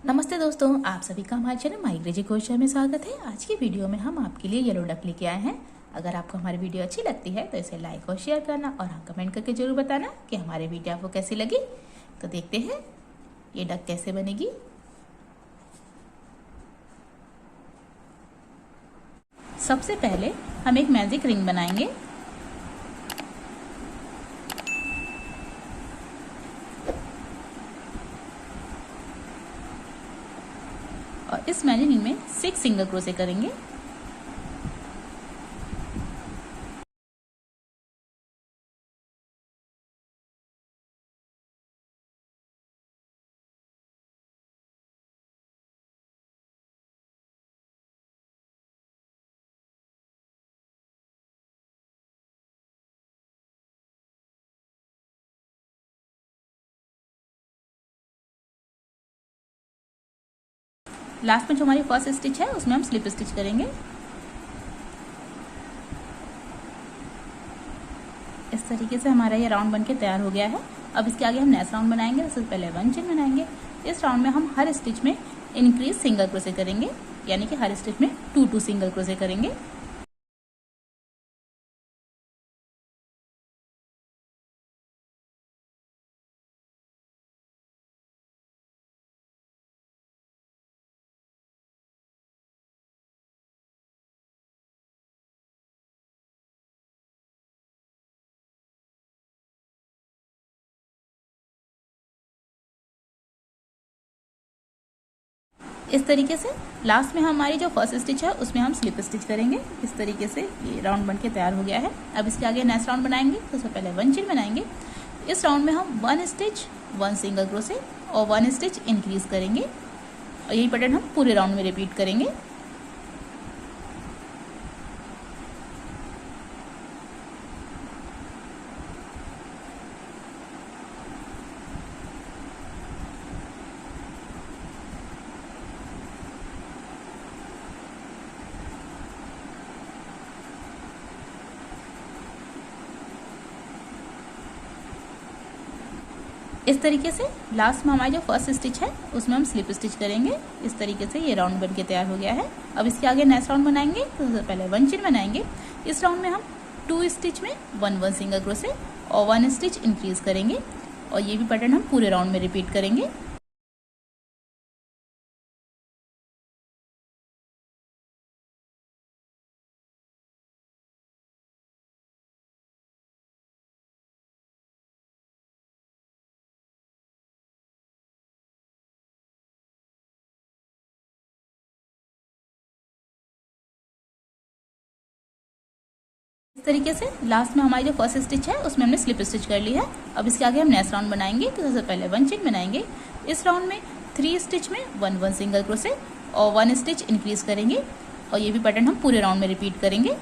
नमस्ते दोस्तों, आप सभी का हमारे चैनल माई अंग्रेजी कोर्स में स्वागत है। आज की वीडियो में हम आपके लिए येलो डक लेके आए हैं। अगर आपको हमारी वीडियो अच्छी लगती है तो इसे लाइक और शेयर करना और हाँ कमेंट करके जरूर बताना कि हमारी वीडियो आपको कैसी लगी। तो देखते हैं ये डक कैसे बनेगी। सबसे पहले हम एक मैजिक रिंग बनाएंगे। और इस मैजिक रिंग में 6 सिंगल क्रोशे करेंगे। लास्ट में जो हमारी फर्स्ट स्टिच है उसमें हम स्लिप स्टिच करेंगे। इस तरीके से हमारा ये राउंड बनके तैयार हो गया है। अब इसके आगे हम नेक्स्ट राउंड बनाएंगे। सबसे पहले 1 चेन बनाएंगे। इस राउंड में हम हर स्टिच में इंक्रीज सिंगल क्रोशे करेंगे, यानी कि हर स्टिच में 2 सिंगल क्रोशे करेंगे। इस तरीके से लास्ट में हमारी जो फर्स्ट स्टिच है उसमें हम स्लिप स्टिच करेंगे। इस तरीके से ये राउंड बनके तैयार हो गया है। अब इसके आगे नेक्स्ट राउंड बनाएंगे। तो सबसे पहले 1 चेन बनाएंगे। इस राउंड में हम 1 स्टिच 1 सिंगल क्रोशे और 1 स्टिच इंक्रीज करेंगे और यही पैटर्न हम पूरे राउंड में रिपीट करेंगे। इस तरीके से लास्ट में हमारी जो फर्स्ट स्टिच है उसमें हम स्लिप स्टिच करेंगे। इस तरीके से ये राउंड बनके तैयार हो गया है। अब इसके आगे नेक्स्ट राउंड बनाएंगे। तो सबसे पहले 1 चेन बनाएंगे। इस राउंड में हम 2 स्टिच में 1 सिंगल क्रोशे और 1 स्टिच इंक्रीज करेंगे और ये भी पैटर्न हम पूरे राउंड में रिपीट करेंगे। इस तरीके से लास्ट में हमारी जो फर्स्ट स्टिच है उसमें हमने स्लिप स्टिच कर ली है। अब इसके आगे हम नेक्स्ट राउंड बनाएंगे। तो सबसे पहले 1 चेन बनाएंगे। इस राउंड में 3 स्टिच में 1 सिंगल क्रोशे और 1 स्टिच इंक्रीज करेंगे और ये भी पैटर्न हम पूरे राउंड में रिपीट करेंगे।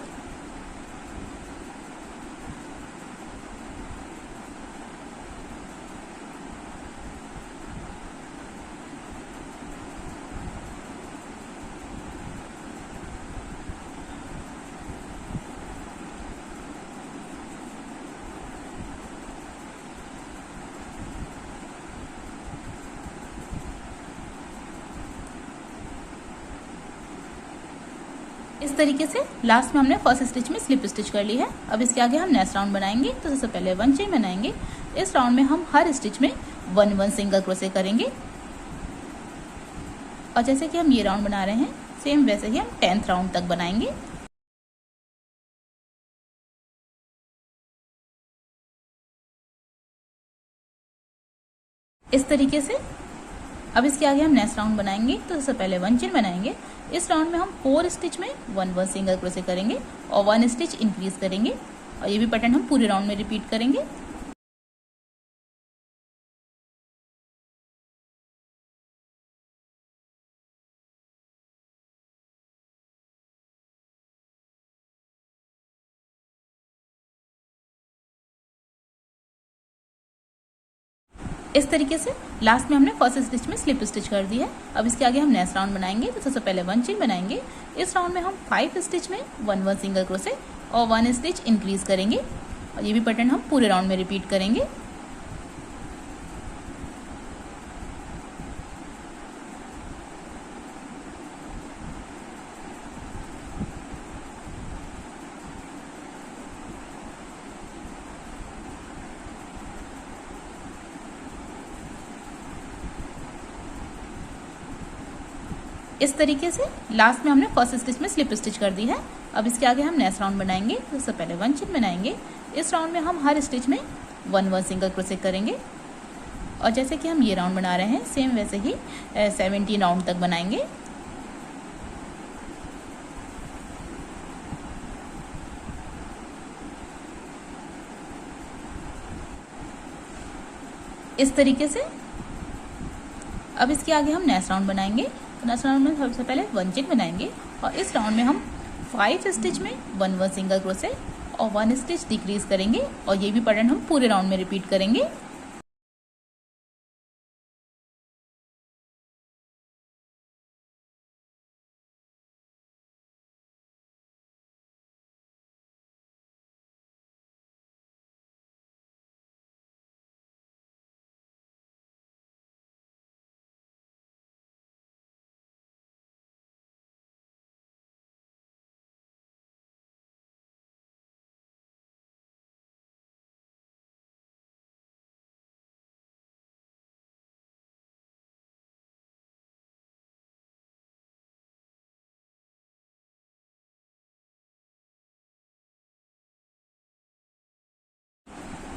इस तरीके से लास्ट में हमने फर्स्ट स्टिच में स्लिप स्टिच कर ली है। अब इसके आगे हम नेक्स्ट राउंड बनाएंगे। तो सबसे पहले 1 चेन बनाएंगे। इस राउंड में हम हर स्टिच में 1 सिंगल क्रोशे करेंगे और जैसे कि हम ये राउंड बना रहे हैं सेम वैसे ही हम 10th राउंड तक बनाएंगे। इस तरीके से अब इसके आगे हम नेक्स्ट राउंड बनाएंगे। तो सबसे पहले 1 चेन बनाएंगे। इस राउंड में हम 4 स्टिच में 1 सिंगल क्रोशे करेंगे और 1 स्टिच इंक्रीज करेंगे और ये भी पैटर्न हम पूरे राउंड में रिपीट करेंगे। इस तरीके से लास्ट में हमने फर्स्ट स्टिच में स्लिप स्टिच कर दी है। अब इसके आगे हम नेक्स्ट राउंड बनाएंगे। तो सबसे पहले 1 चेन बनाएंगे। इस राउंड में हम 5 स्टिच में 1 सिंगल क्रोशे और 1 स्टिच इंक्रीज करेंगे और ये भी पैटर्न हम पूरे राउंड में रिपीट करेंगे। इस तरीके से लास्ट में हमने फर्स्ट स्टिच में स्लिप स्टिच कर दी है। अब इसके आगे हम नेक्स्ट राउंड बनाएंगे। तो सबसे पहले 1 चेन बनाएंगे। इस राउंड में हम हर स्टिच में 1 सिंगल क्रोशे करेंगे और जैसे कि हम ये राउंड बना रहे हैं सेम वैसे ही 17 राउंड तक बनाएंगे। इस तरीके से अब इसके आगे हम नेक्स्ट राउंड बनाएंगे। तो नेक्स्ट राउंड में सबसे पहले 1 चेन बनाएंगे और इस राउंड में हम 5 स्टिच में 1 सिंगल क्रोशे और 1 स्टिच डिक्रीज करेंगे और ये भी पैटर्न हम पूरे राउंड में रिपीट करेंगे।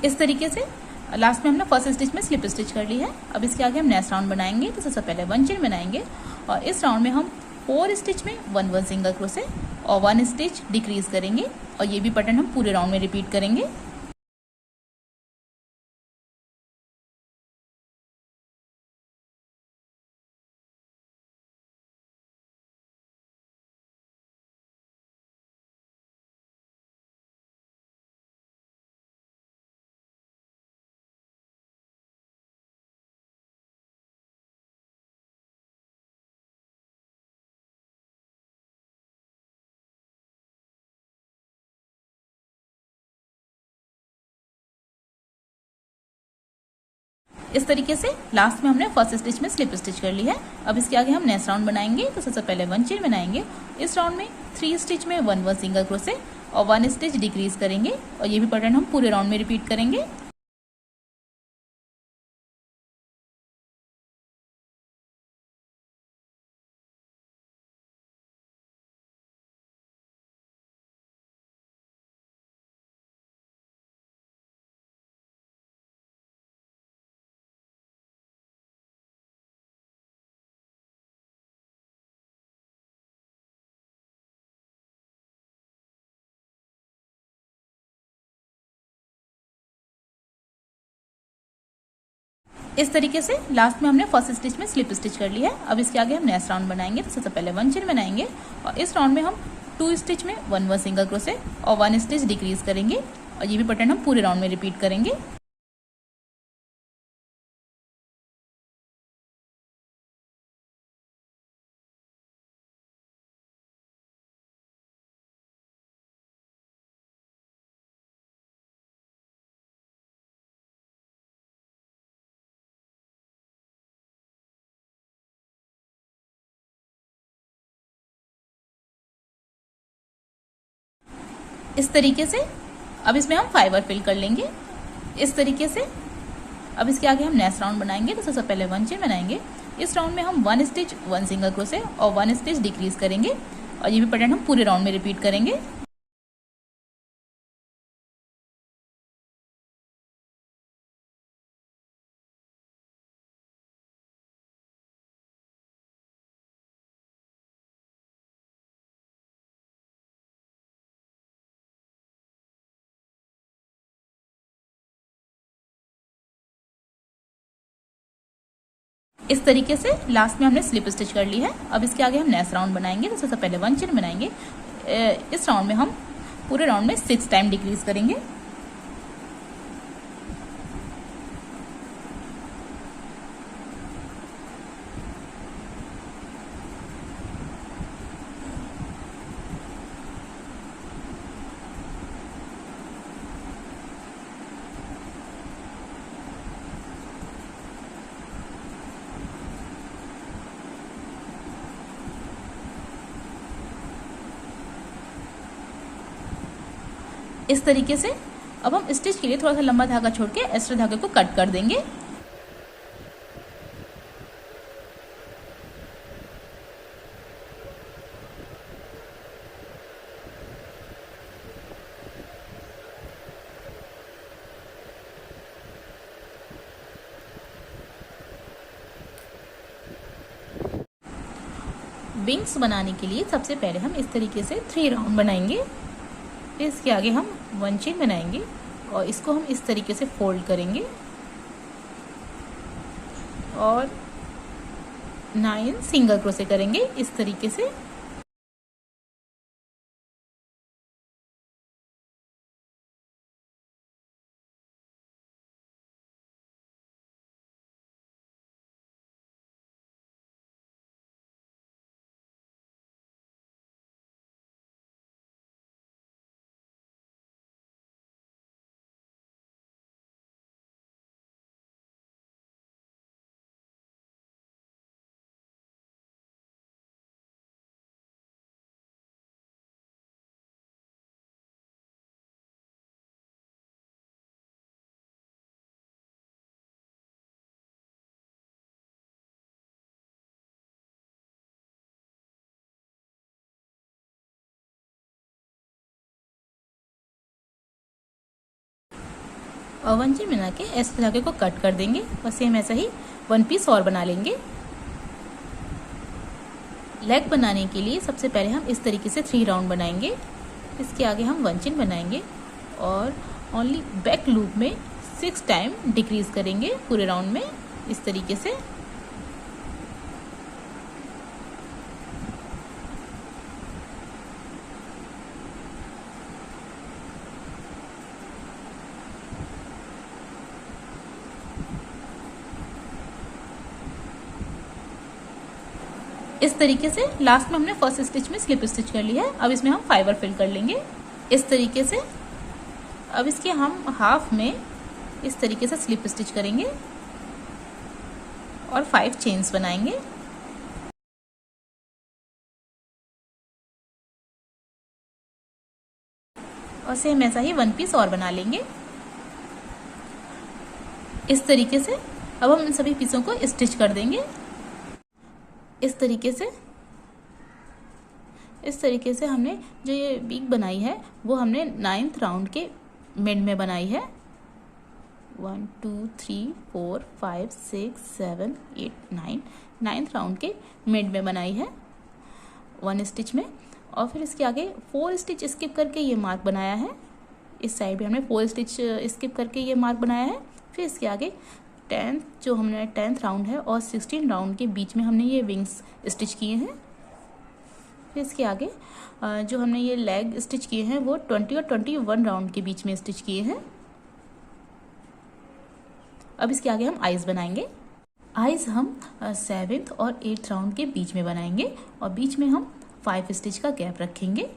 इस तरीके से लास्ट में हमने फर्स्ट स्टिच में स्लिप स्टिच कर ली है। अब इसके आगे हम नेक्स्ट राउंड बनाएंगे। तो सबसे पहले 1 चेन बनाएंगे और इस राउंड में हम 4 स्टिच में 1 सिंगल क्रोशे और 1 स्टिच डिक्रीज करेंगे और ये भी पैटर्न हम पूरे राउंड में रिपीट करेंगे। इस तरीके से लास्ट में हमने फर्स्ट स्टिच में स्लिप स्टिच कर ली है। अब इसके आगे हम नेक्स्ट राउंड बनाएंगे। तो सबसे पहले 1 चेन बनाएंगे। इस राउंड में 3 स्टिच में 1 सिंगल क्रोशे और 1 स्टिच डिक्रीज करेंगे और ये भी पैटर्न हम पूरे राउंड में रिपीट करेंगे। इस तरीके से लास्ट में हमने फर्स्ट स्टिच में स्लिप स्टिच कर ली है। अब इसके आगे हम नेक्स्ट राउंड बनाएंगे। तो सबसे पहले 1 चेन बनाएंगे और इस राउंड में हम 2 स्टिच में 1 सिंगल क्रोशे और 1 स्टिच डिक्रीज करेंगे और ये भी पैटर्न हम पूरे राउंड में रिपीट करेंगे। इस तरीके से अब इसमें हम फाइबर फिल कर लेंगे। इस तरीके से अब इसके आगे हम नेक्स्ट राउंड बनाएंगे। तो सबसे पहले 1 चेन बनाएंगे। इस राउंड में हम 1 स्टिच 1 सिंगल क्रोशे और 1 स्टिच डिक्रीज करेंगे और ये भी पैटर्न हम पूरे राउंड में रिपीट करेंगे। इस तरीके से लास्ट में हमने स्लिप स्टिच कर ली है। अब इसके आगे हम नेक्स्ट राउंड बनाएंगे। तो सबसे पहले 1 चेन बनाएंगे। इस राउंड में हम पूरे राउंड में 6 टाइम डिक्रीज करेंगे। इस तरीके से अब हम स्टिच के लिए थोड़ा सा लंबा धागा छोड़ के एक्स्ट्रा धागे को कट कर देंगे। विंग्स बनाने के लिए सबसे पहले हम इस तरीके से 3 राउंड बनाएंगे। इसके आगे हम 1 चेन बनाएंगे और इसको हम इस तरीके से फोल्ड करेंगे और 9 सिंगल क्रोशे करेंगे इस तरीके से। और 1 चेन बना के इस धागे को कट कर देंगे और सेम ऐसा ही 1 पीस और बना लेंगे। लेग बनाने के लिए सबसे पहले हम इस तरीके से 3 राउंड बनाएंगे। इसके आगे हम 1 चेन बनाएंगे और ओनली बैक लूप में 6 टाइम डिक्रीज करेंगे पूरे राउंड में इस तरीके से। इस तरीके से लास्ट में हमने फर्स्ट स्टिच में स्लिप स्टिच कर लिया है। अब इसमें हम फाइबर फिल कर लेंगे इस तरीके से। अब इसके हम हाफ में इस तरीके से स्लिप स्टिच करेंगे और 5 चेन्स बनाएंगे। और सेम ऐसा ही 1 पीस और बना लेंगे इस तरीके से। अब हम इन सभी पीसों को स्टिच कर देंगे इस तरीके से हमने जो ये बीक बनाई है वो हमने 9th राउंड के मिड में बनाई है। 1 2 3 4 5 6 7 8 9 9th राउंड के मिड में बनाई है 1 स्टिच में। और फिर इसके आगे 4 स्टिच स्किप करके ये मार्क बनाया है। इस साइड भी हमने 4 स्टिच स्किप करके ये मार्क बनाया है। फिर इसके आगे 10th राउंड है और 16 राउंड के बीच में हमने ये विंग्स स्टिच किए हैं। फिर इसके आगे जो हमने ये लेग स्टिच किए हैं वो 20 और 21 राउंड के बीच में स्टिच किए हैं। अब इसके आगे हम आइज बनाएंगे। आइज हम 7th और 8th राउंड के बीच में बनाएंगे और बीच में हम 5 स्टिच का गैप रखेंगे।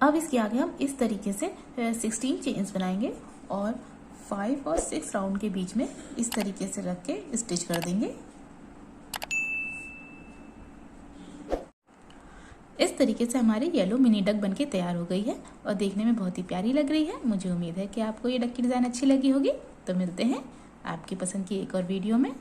अब इसके आगे हम इस तरीके से 16 चेन्स बनाएंगे और 5 और 6 राउंड के बीच में इस तरीके से रख के स्टिच कर देंगे। इस तरीके से हमारी येलो मिनी डक बनके तैयार हो गई है और देखने में बहुत ही प्यारी लग रही है। मुझे उम्मीद है कि आपको ये डक की डिज़ाइन अच्छी लगी होगी। तो मिलते हैं आपकी पसंद की एक और वीडियो में।